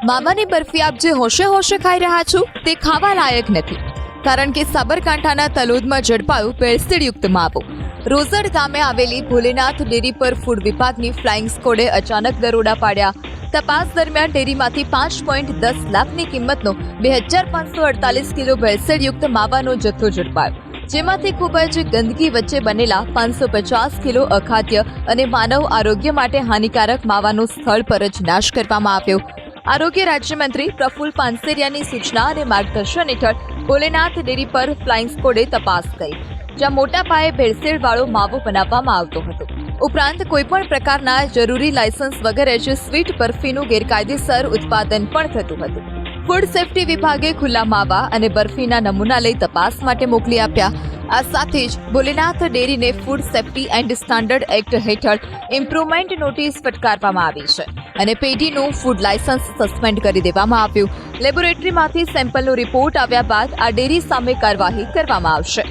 માવાની બરફી આપ જે હોશે હોશે ખાઈ રહ્યા છો તે ખાવા લાયક નથી, કારણ કે સાબરકાંઠાના તલોદમાં ઝડપાયું ભેળસેળયુક્ત માવો। રોઝડ ગામે આવેલી ભોલેનાથ ડેરી પર ફૂડ વિભાગની ફ્લાઇંગ સ્કોડે અચાનક દરોડા પાડ્યા। તપાસ દરમિયાન ડેરીમાંથી 5.10 લાખની કિંમતનો 2548 કિલો ભેળસેળયુક્ત માવાનો જથ્થો ઝડપાયો, જેમાંથી ખૂબ જ ગંદકી વચ્ચે બનેલા 550 કિલો અખાદ્ય અને માનવ આરોગ્ય માટે હાનિકારક માવાનો સ્થળ પર જ નાશ કરવામાં આવ્યો। આરોગ્ય રાજ્યમંત્રી પ્રફુલ પાનસેરિયાની સૂચના અને માર્ગદર્શન હેઠળ ભોલેનાથ ડેરી પર ફ્લાઇંગ સ્કોડે તપાસ કરી, જ્યાં મોટા પાયે ભેળસેળવાળો માવો બનાવવામાં આવતો હતો। ઉપરાંત કોઈપણ પ્રકારના જરૂરી લાયસન્સ વગર જ સ્વીટ બરફીનું ગેરકાયદેસર ઉત્પાદન પણ થતું હતું। ફૂડ સેફ્ટી વિભાગે ખુલ્લા માવા અને બરફીના નમૂના લઈ તપાસ માટે મોકલી આપ્યા। આ સાથે જ ભોલેનાથ ડેરીને food safety and standard act હેઠળ ઇમ્પ્રુવમેન્ટ નોટિસ ફટકારવામાં આવી છે અને પેઢીનું ફૂડ લાયસન્સ સસ્પેન્ડ કરી દેવામાં આવ્યું। લેબોરેટરીમાંથી સેમ્પલનો રિપોર્ટ આવ્યા બાદ આ ડેરી સામે કાર્યવાહી કરવામાં આવશે।